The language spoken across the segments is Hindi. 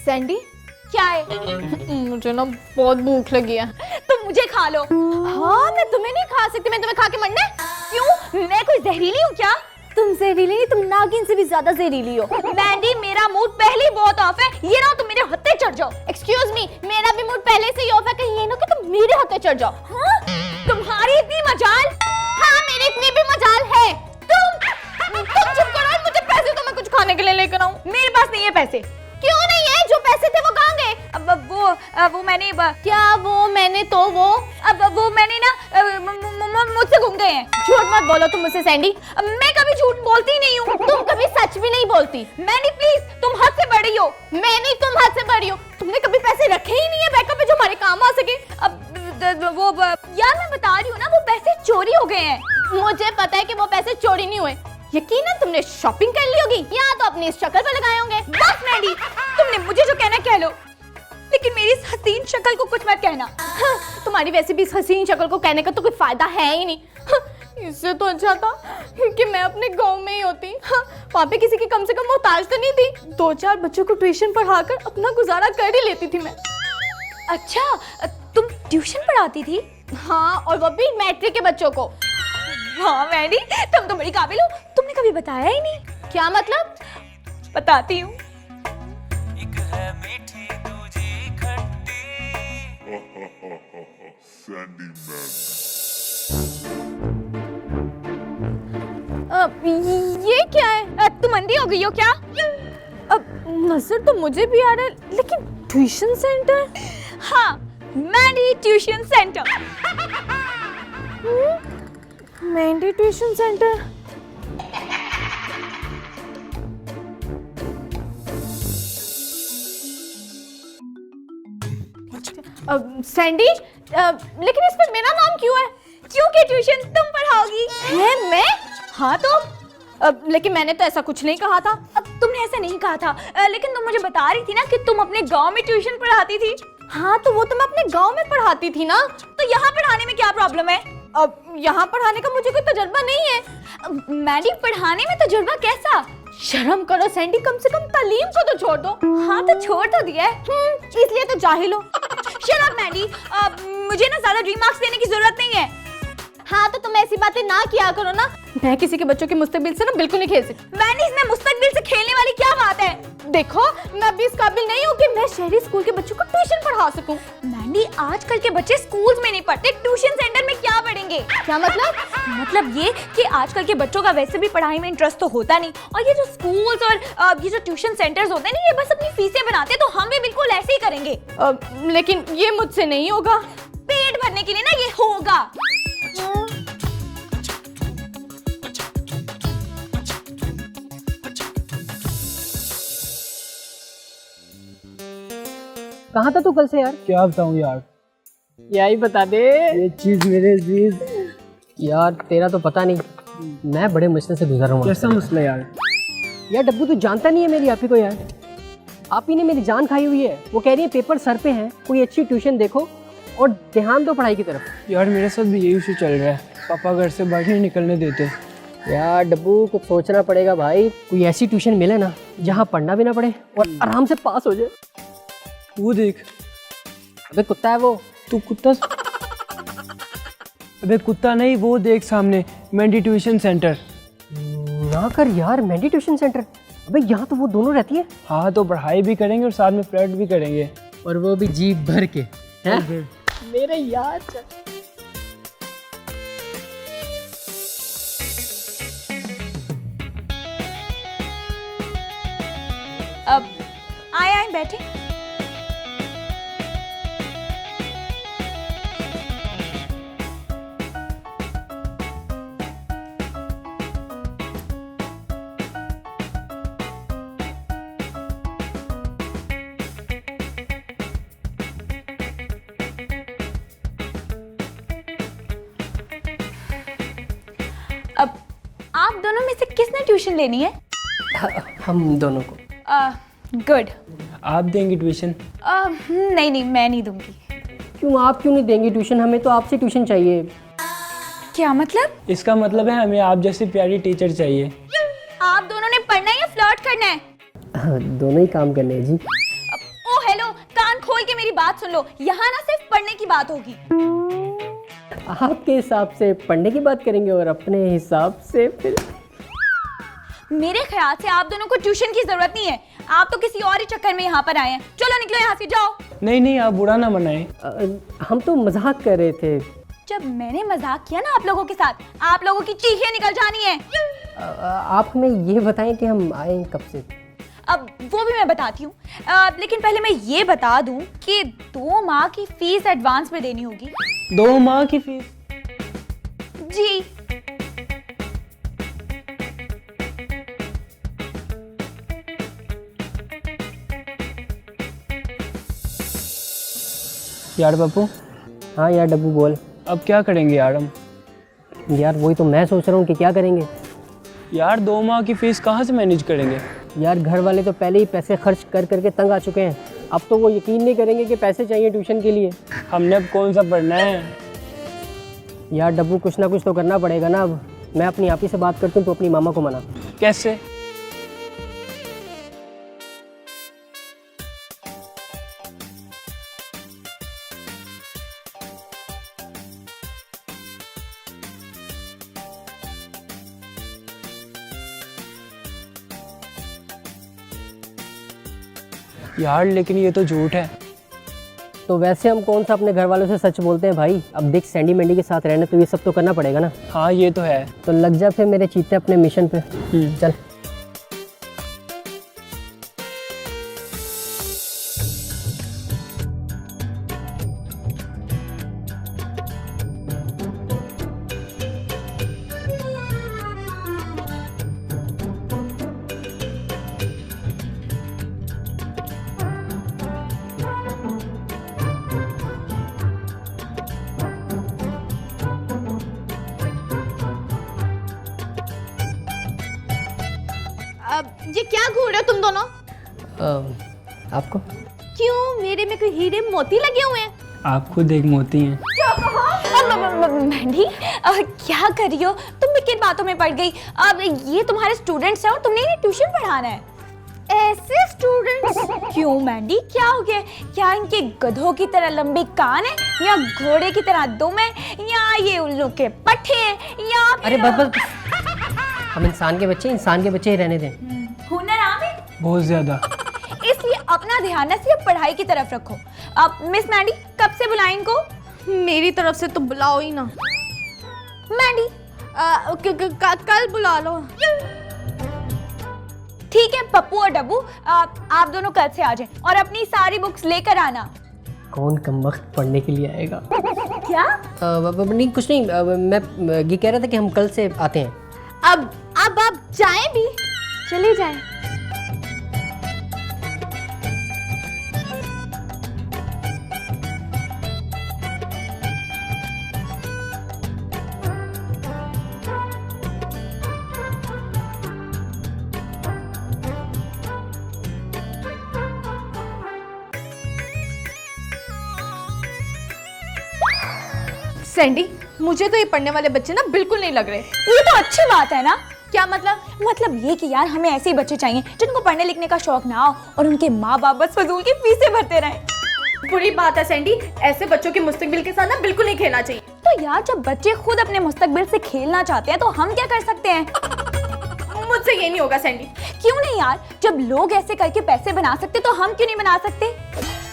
सैंडी क्या है? मुझे ना बहुत भूख लगी है। तुम मुझे खा लो। हाँ मैं तुम्हें नहीं खा सकती, मैं तुम्हें खा के मरना है। क्यों? मैं कोई जहरीली हूँ क्या? तुम जहरीली नहीं, तुम नागिन से भी ज्यादा जहरीली हो। मैंडी मेरा मूड पहले ही बहुत ऑफ है, ये ना तुम मेरे हत्थे चढ़ जाओ। एक्सक्यूज मी, मेरा भी मूड पहले से ही ऑफ है, कहीं ये ना कि तुम मेरे हत्थे चढ़ जाओ। हाँ? तुम्हारी इतनी मजाल? हाँ मेरी इतनी भी मजाल है। तुम चुप करो और मुझे पैसे तो मैं कुछ खाने के लिए लेकर आऊं। मेरे पास नहीं है पैसे। क्यों नहीं है? जो पैसे थे वो कहाँ गए? अब वो मैंने क्या वो मैंने तो वो मैंने ना मुझसे घूम गए हैं। झूठ मत बोलो तुम मुझसे सैंडी। मैं कभी झूठ बोलती नहीं हूँ। तुम कभी सच भी नहीं बोलती। मैंडी प्लीज, तुम हद से बड़ी हो। मैं नहीं, तुम हद से बड़ी हो। तुमने कभी पैसे रखे ही नहीं है बैकअप में जो हमारे काम आ सके। अब वो यार मैं बता रही हूँ ना, वो पैसे चोरी हो गए हैं। मुझे पता है कि वो पैसे चोरी नहीं हुए। यकीनन तुमने शॉपिंग कर ली होगी या तो अपनी इस शक्ल पर लगाए होंगे। बस मैंडी, तुमने मुझे जो कहना कह लो, लेकिन मेरी इस हसीन शक्ल को कुछ मत कहना। हाँ, तुम्हारी वैसे भी इस हसीन शक्ल को कहने का तो कोई फायदा है ही नहीं। हाँ, इससे तो अच्छा था कि मैं अपने गांव में ही होती। हाँ, वहाँ पे किसी की कम से कम मोहताज तो नहीं थी। 2-4 बच्चों को ट्यूशन पढ़ाकर अपना गुजारा कर ही लेती थी मैं। अच्छा, तुम ट्यूशन पढ़ाती थी? हाँ, और वो भी मैट्रिक के बच्चों को। हाँ मैंडी, तुम तो बड़ी काबिल हो। तुमने कभी बताया ही नहीं। क्या मतलब? बताती हूँ। एक है मीठी दूजी खट्टी। Sandy Man. ये क्या है? तुम अंधी हो गई हो क्या? अब नजर तो मुझे भी आ रहा है, लेकिन ट्यूशन सेंटर? हाँ, Mandy tuition centre. Mandy tuition centre. Sandy, लेकिन इस पर मेरा नाम क्यों है? क्योंकि ट्यूशन तुम पढ़ाओगी। है मैं? हाँ तुम। लेकिन मैंने तो ऐसा कुछ नहीं कहा था। अब तुमने ऐसा नहीं कहा था, लेकिन तुम मुझे बता रही थी ना कि तुम अपने गांव में ट्यूशन पढ़ाती थी। हाँ तो वो तो मैं अपने गांव में पढ़ाती थी ना। तो यहाँ पढ़ाने में क्या प्रॉब्लम है? अब यहाँ पढ़ाने का मुझे कोई तजुर्बा नहीं है। मैडी, पढ़ाने में तजुर्बा कैसा? शर्म करो सैंडी, कम से कम तालीम को तो छोड़ दो। हाँ तो छोड़ तो दिया है। इसलिए तो जाहिल हो। शट अप मैडी, मुझे ना ज्यादा ड्रीम मार्क्स देने की जरूरत नहीं है। हाँ तो तुम ऐसी बातें ना किया करो ना। मैं किसी के बच्चों के मुस्तकबिल से ना बिल्कुल नहीं खेल सकती। मैंने इसमें मुस्तकबिल से खेलने वाली क्या बात है? देखो, मैं अभी इस काबिल नहीं हूँ कि मैं शहरी स्कूल के बच्चों को ट्यूशन पढ़ा सकूं। मैंडी, आजकल के बच्चे स्कूल्स में नहीं पढ़ते, ट्यूशन सेंटर में क्या पढ़ेंगे? क्या मतलब? मतलब ये कि आजकल के बच्चों का वैसे भी पढ़ाई में इंटरेस्ट तो होता नहीं, और ये जो स्कूल्स और ये जो ट्यूशन सेंटर्स होते हैं ना, ये बस अपनी फीसें बनाते हैं, तो हम भी बिल्कुल ऐसे ही करेंगे। लेकिन ये मुझसे नहीं होगा। पेट भरने के लिए ना ये होगा। कहाँ था तू कल से यार? क्या बताऊँ यार, यही बता दे। ये चीज मेरे अजीज। यार तेरा तो पता नहीं, मैं बड़े मसले से गुजर रहा हूँ। कैसा मसला यार? यार डब्बू तू जानता नहीं है मेरी आपी को यार। आप ही ने मेरी जान खाई हुई है। वो कह रही है पेपर सर पे हैं, कोई अच्छी ट्यूशन देखो और ध्यान दो पढ़ाई की तरफ। यार मेरे साथ भी यही इशू चल रहा है, पापा घर से बाहर नहीं निकलने देते। यार डब्बू कुछ सोचना पड़ेगा भाई। कोई ऐसी ट्यूशन मिले ना जहाँ पढ़ना भी ना पड़े और आराम से पास हो जाए। तू देख। अबे कुत्ता है वो। तू कुत्ता? अबे कुत्ता नहीं, वो देख सामने, मैंडी ट्यूशन सेंटर। ना कर यार, मैंडी ट्यूशन सेंटर। अबे यहाँ तो वो दोनों रहती है। हाँ तो पढ़ाई भी करेंगे और साथ में फ्लर्ट भी करेंगे, और वो भी जी भर के। हैं? मेरे यार। अब आए बैठे। अब आप दोनों में से किसने ट्यूशन लेनी है? हम दोनों को। गुड। आप देंगे ट्यूशन? नहीं नहीं, मैं नहीं दूंगी। क्यों, आप क्यों नहीं देंगे ट्यूशन? हमें तो आपसे ट्यूशन चाहिए। क्या मतलब? इसका मतलब है हमें आप जैसी प्यारी टीचर चाहिए। आप दोनों ने पढ़ना है या फ्लर्ट करना है? दोनों ही काम करने हैं जी। ओ हेलो, कान खोल के मेरी बात सुन लो। यहाँ ना सिर्फ पढ़ने की बात होगी। आपके हिसाब से पढ़ने की बात करेंगे और अपने हिसाब से फिर मेरे ख्याल से आप दोनों को ट्यूशन की जरूरत नहीं है। आप तो किसी और ही चक्कर में यहाँ पर आए हैं। चलो निकलो यहाँ से, जाओ। नहीं नहीं, आप बुरा ना मनाएं। हम तो मजाक कर रहे थे। जब मैंने मजाक किया ना आप लोगों के साथ, आप लोगों की चीखें निकल जानी है। आप हमें ये बताएं कि हम आए कब से। अब वो भी मैं बताती हूँ, लेकिन पहले मैं ये बता दूं कि 2 माह की फीस एडवांस में देनी होगी। 2 माह की फीस? जी। यार पप्पू, हाँ यार डब्बू बोल। अब क्या करेंगे यार हम? यार वही तो मैं सोच रहा हूँ कि क्या करेंगे। यार 2 माह की फीस कहाँ से मैनेज करेंगे? यार घर वाले तो पहले ही पैसे खर्च कर करके तंग आ चुके हैं। अब तो वो यकीन नहीं करेंगे कि पैसे चाहिए ट्यूशन के लिए। हमने अब कौन सा पढ़ना है? यार डब्बू कुछ ना कुछ तो करना पड़ेगा ना। अब मैं अपनी आप ही से बात करती हूँ तो अपनी मामा को मना। कैसे? यार लेकिन ये तो झूठ है। तो वैसे हम कौन सा अपने घर वालों से सच बोलते हैं भाई। अब देख सैंडी मैंडी के साथ रहना तो ये सब तो करना पड़ेगा ना। हाँ ये तो है। तो लग जा फिर मेरे चीते अपने मिशन पे। चल। अब ये क्या घूर रहे हो तुम दोनों? आपको क्यों, मेरे में कोई हीरे मोती लगे हुए हैं? आप खुद एक मोती हैं। मैंडी, क्या कर रही हो तुम? भी किन बातों में पड़ गई? अब ये तुम्हारे स्टूडेंट्स हैं और तुमने इन्हें ट्यूशन पढ़ाना है। ऐसे स्टूडेंट्स? क्यों मैंडी, क्या हो गया? क्या इनके गधों की तरह लंबे कान हैं, या घोड़े की तरह दुम है, या ये उल्लू के पट्टे हैं, या अरे बस हम इंसान के बच्चे ही रहने दें। हुनर आम है बहुत ज्यादा। इसलिए अपना ध्यान ना सिर्फ पढ़ाई की तरफ रखो। अब मिस मैंडी, कब से बुलाएं इनको? मेरी तरफ से तो बुलाओ ही ना। मैंडी, कल बुला लो। ठीक है पप्पू और डब्बू, आप दोनों कल से आ जाएं और अपनी सारी बुक्स लेकर आना। कौन कमबख्त पढ़ने के लिए आएगा? क्या? नहीं कुछ नहीं। मैं ये कह रहा था कि हम कल से आते हैं। अब आप जाएं भी, चले जाएं। सैंडी, मुझे तो ये पढ़ने वाले बच्चे ना बिल्कुल नहीं लग रहे। ये तो अच्छी बात है ना। क्या मतलब? मतलब ये कि यार हमें ऐसे ही बच्चे चाहिए जिनको पढ़ने लिखने का शौक ना हो और उनके माँ बाप बस फजूल की फीसें भरते रहें। बुरी बात है सैंडी, ऐसे बच्चों के मुस्तकबिल के साथ ना बिल्कुल नहीं खेलना चाहिए। तो यार जब बच्चे खुद अपने मुस्तकबिल से खेलना चाहते हैं तो हम क्या कर सकते हैं? मुझसे ये नहीं होगा सैंडी। क्यों नहीं यार, जब लोग ऐसे करके पैसे बना सकते तो हम क्यों नहीं बना सकते?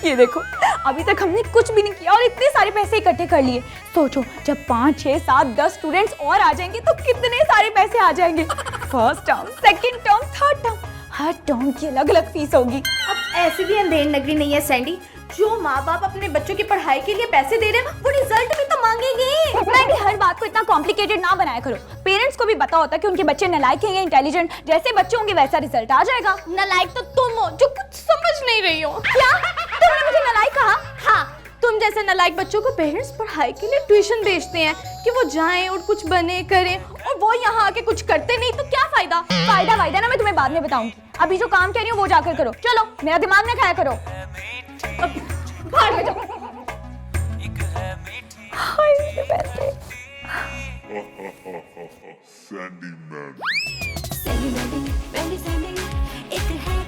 ये देखो, अभी तक हमने कुछ भी नहीं किया और इतने सारे पैसे इकट्ठे कर लिए। सोचो जब 5, 6, 7, 10 स्टूडेंट्स और आ जाएंगे तो कितने सारे पैसे आ जाएंगे। First term, second term, third term, हर टर्म की अलग अलग फीस होगी। अब ऐसी भी अंधेर नगरी नहीं है सैंडी। जो माँ बाप अपने बच्चों की पढ़ाई के लिए पैसे दे रहे हैं वो रिजल्ट भी तो मांगेंगे। मैंने हर बात को इतना कॉम्प्लिकेटेड ना बनाया करो। पेरेंट्स को भी पता होता है कि उनके बच्चे नालायक हैं या इंटेलिजेंट। जैसे बच्चे होंगे वैसा रिजल्ट आ जाएगा। नालायक तो तुम हो जो कुछ समझ नहीं रही हो। क्या तुमने मुझे नालायक कहा? हाँ, तुम जैसे नालायक बच्चों को पेरेंट्स पढ़ाई के लिए ट्यूशन भेजते हैं कि वो जाएं और कुछ बने करें, और वो यहाँ आके कुछ करते नहीं तो क्या फायदा? फायदा ना मैं तुम्हें बाद में बताऊंगी। अभी जो काम कह रही हूँ वो जाकर करो। चलो, मेरा दिमाग ना खाया करो। बाहर में जाओ। एक है मीठी हाय मेरे पैसे। Sandy Man. Sandy Mandy, Randy Sandy, एक है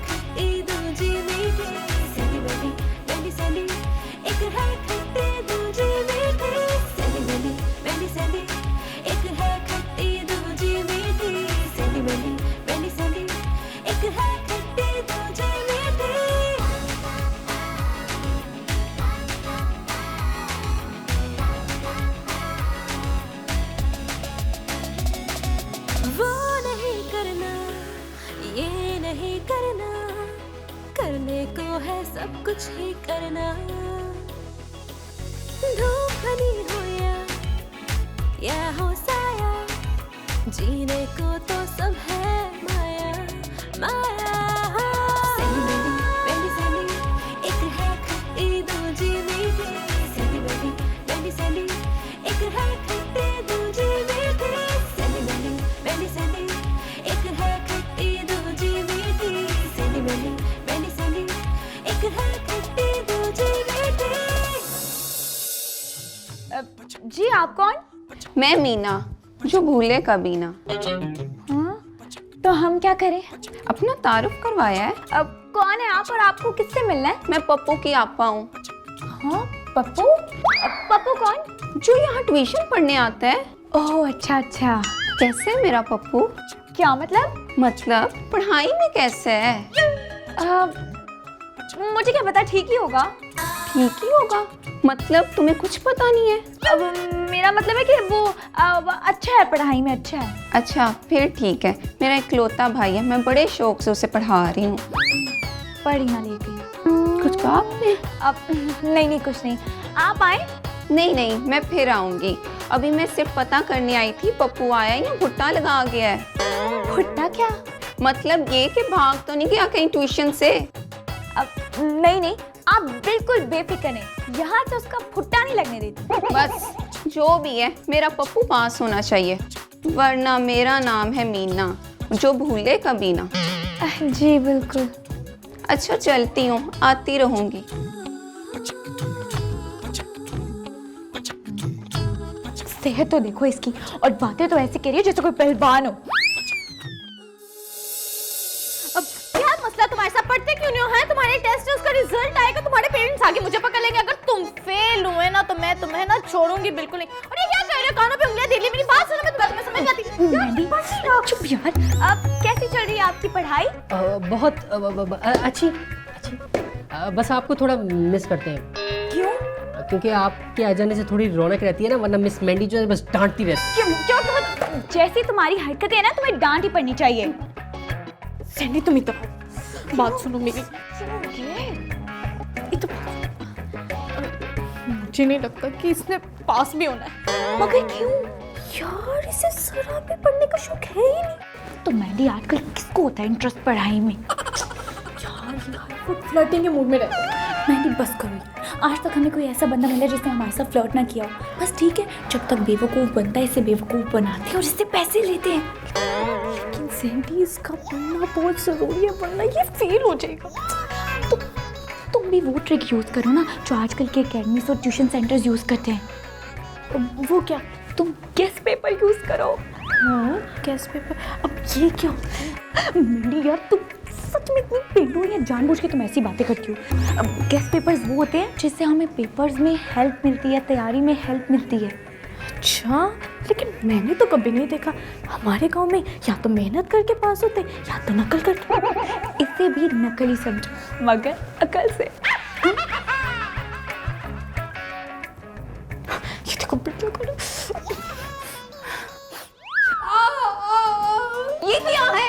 है सब कुछ ही करना, धूप बनी हो या हो साया, जीने को तो सब है माया माया। सैली बेली बेली सैली, एक है खट्टी दूजी मीठी, सैली बेली बेली सैली, एक है खट्टी दूजी मीठी, सैली बेली बेली सैली, एक है खट्टी दूजी मीठी, सैली बेली बेली सैली, एक है खट्टी दूजी मीठी। जी आप कौन? मैं मीना, जो भूले कभी ना। हाँ, तो हम क्या करें? अपना तारुफ करवाया है। अब कौन है आप और आपको किससे मिलना है? मैं पप्पू की आपा हूँ। हाँ, पप्पू? पप्पू कौन? जो यहाँ ट्यूशन पढ़ने आता है। ओह अच्छा अच्छा। कैसे है मेरा पप्पू? क्या मतलब? मतलब पढ़ाई में कैसे है? मुझे क्या पता, ठीक ही होगा। ठीक ही होगा मतलब तुम्हें कुछ पता नहीं है? अब मेरा मतलब है कि वो अच्छा है, पढ़ाई में अच्छा है। अच्छा फिर ठीक है। मेरा इकलौता भाई है, मैं बड़े शौक से उसे पढ़ा रही हूँ। पढ़ी ना लेके कुछ कहा आपने? अब नहीं कुछ नहीं, आप आए? नहीं मैं फिर आऊंगी। अभी मैं सिर्फ पता करने आई थी पप्पू आया या भुट्टा लगा गया है। भुट्टा क्या? मतलब ये कि भाग तो नहीं गया कहीं ट्यूशन से? अब नहीं आप बिल्कुल बेफिक्र नहीं, यहाँ से उसका भुट्टा नहीं लगने देती। बस जो भी है मेरा पप्पू पास होना चाहिए, वरना मेरा नाम है मीना, जो भूले कभी ना। जी बिल्कुल। अच्छा चलती हूँ, आती रहूंगी। सेहत तो देखो इसकी, और बातें तो ऐसे कह रही है जैसे कोई पहलवान हो। अब क्या मसला तुम्हारे साथ, पढ़ते क्यों नहीं हो? है तुम्हारे टेस्ट है, उसका रिजल्ट आएगा, तुम्हारे पेरेंट्स आके मुझे पकड़ लेंगे। अगर तुम फेल हुए ना तो मैं तुम्हें ना छोड़ूंगी बिल्कुल नहीं। और ये क्या कर रहे हो, कानों पे उंगलियां दे ली? मेरी बात सुनो, मैं तुम्हें समझ जाती। चुप यार। अब कैसी चल रही है आपकी पढ़ाई? बहुत अच्छी। बस आपको थोड़ा मिस करते हैं। क्यों? क्योंकि आपके आ जाने से थोड़ी रौनक रहती है ना, वरना मिस मैंडी जो है बस डांटती रहती है। क्यों तुम्हें, जैसी तुम्हारी हरकतें है ना, तुम्हें डांट ही पड़नी चाहिए। सैंडी तुम तो बात सुनो मेरी। ये तो मुझे नहीं लगता कि इसने पास भी होना है। मगर क्यों? यार इसे शराब भी पढ़ने का शौक है ही नहीं। तो मैंडी आजकल किसको होता है इंटरेस्ट पढ़ाई में? यार वो फ्लर्टिंग के मूड में रहता है। मैंडी बस करो यार, आज तक हमें कोई ऐसा बंदा मिला जिसने हमारे साथ फ्लर्ट ना किया हो। बस ठीक है, जब तक बेवकूफ़ बनता है इसे बेवकूफ़ बनाते हैं और इससे पैसे लेते हैं। लेकिन सैंडी इसका पढ़ना बहुत जरूरी है, वरना ये फेल हो जाएगा। तो तुम भी वो ट्रिक यूज़ करो ना जो आजकल के एकेडमीज और ट्यूशन सेंटर्स यूज़ करते हैं। वो क्या? तुम गेस पेपर यूज़ करो। हाँ गेस पेपर, अब ये क्या होता है? मैंडी यार तुम सच में इतनी पेड़ो या जानबूझ के तुम ऐसी बातें करती हो। अब गेस्ट पेपर्स वो होते हैं जिससे हमें पेपर्स में हेल्प मिलती है, तैयारी में हेल्प मिलती है। अच्छा, लेकिन मैंने तो कभी नहीं देखा। हमारे गांव में या तो मेहनत करके पास होते या तो नकल करके। इसे भी नकल ही समझो, मगर अकल से। ये देखो बेटा करो। ये क्या है?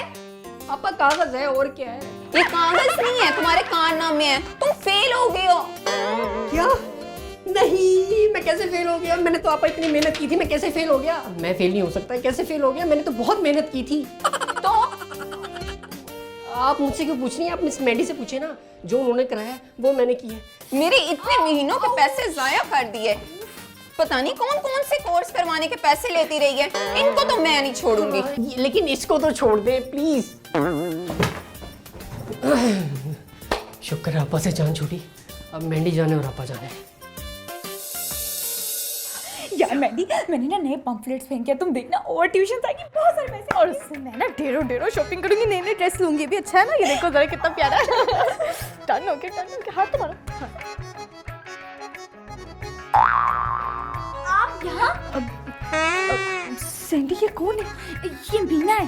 आपका कागज है और क्या है? ये कागज नहीं है, तुम्हारे कारनामे हैं। तुम फेल हो गए हो। क्या? नहीं, मैं कैसे फेल हो गया? मैंने तो आपा इतनी मेहनत की थी, मैं कैसे फेल हो गया? मैं फेल नहीं हो सकता, कैसे फेल हो गया? मैंने तो बहुत मेहनत की थी। तो आप मुझसे क्यों पूछ रही हैं? आप मिस मैडी से पूछे ना, जो उन्होंने कराया वो मैंने किया है। मेरे इतने महीनों के पैसे जाया कर दिए। पता नहीं कौन कौन से कोर्स करवाने के पैसे लेती रही है। इनको तो मैं नहीं छोड़ूंगी। लेकिन इसको तो छोड़ दे प्लीज। शुक्र है आपा से जान छूटी, अब मैंडी जाने और आपा जाने। यार मैंडी, मैंने ना नए पम्फलेट्स फेंके, तुम देखना और ट्यूशन आएगी, बहुत सारे पैसे। और इससे मैं ना ढेरों शॉपिंग करूंगी, नए नए ड्रेस लूंगी। भी अच्छा है ना, ये देखो जरा कितना प्यारा है। टर्न हो गया। हाथ तुम्हारा। आप यहाँ? सैंडी ये कौन है? ये मीना है,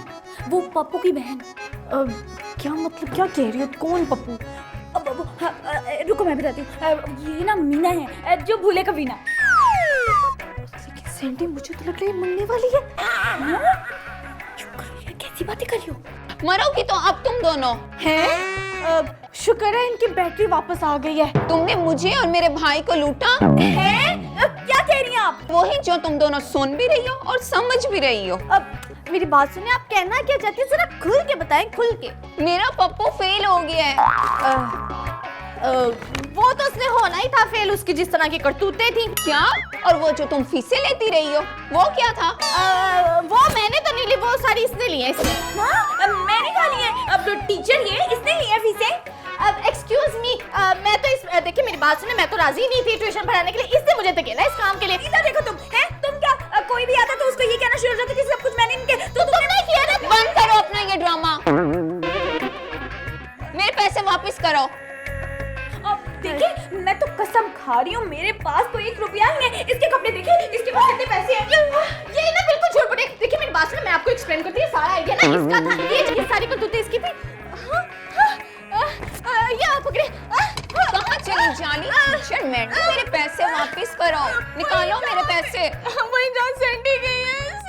वो पप्पू की बहन। क्या मतलब, क्या कह रही हो? कौन पप्पू? रुको मैं बताती हूँ। ये ना मीना है, जो भूले कभी ना। लेकिन सैंडी मुझे तो लग रहा है मरने वाली है। कैसी बातें कर रही हो? मरोगी तो अब तुम दोनों हैं? शुक्र है इनकी बैटरी वापस आ गई है। तुमने मुझे और मेरे भाई को लूटा है? क्या कह रही हैं आप? वही जो तुम दोनों सुन भी रही हो और समझ भी रही हो। अब मेरी बात सुनिए, आप कहना क्या चाहती हैं? जरा खुल के बताएं, खुल के। मेरा पप्पू फेल हो गया है। वो तो उसने होना ही था फेल, उसकी जिस तरह की करतूतें थी। क्या? और वो जो तुम फीसें लेती रही हो वो क्या था? वो मैंने तो नहीं ली, वो सारी इसने ली है। हाँ, मैंने कहा लिए। अब तो टीचर ये इसने लिया फीसें। अब एक्सक्यूज मी, मैं तो इस देखिए मेरी बात सुने, मैं तो राजी नहीं थी ट्यूशन पढ़ाने के लिए, इसने मुझे धकेला इस काम के लिए। इधर देखो तुम, हैं? तुम क्या कोई भी आता तो उसको ये कहना शुरू हो जाता कि सब कुछ मैंने इनके, तो तुमने किया ना। बंद करो अपना ये ड्रामा। मेरे पैसे वापस करो। अब देखिए, मैं तो कसम खा रही हूँ मेरे पास तो 1 रुपया नहीं है। इसके कपड़े देखिए, इसके पास कितने पैसे हैं। ये ना बिल्कुल झूठ बोले। देखिए मेरी बात सुने, मैं आपको एक्सप्लेन करती हूँ, सारा आइडिया ना इसका था। ये सारी करतूतें इसकी थी। ये आप पकड़े। कहाँ चली जानी टीचर मैडम? मेरे पैसे वापस करो, निकालो मेरे पैसे। वही जहाँ सैंडी गई है।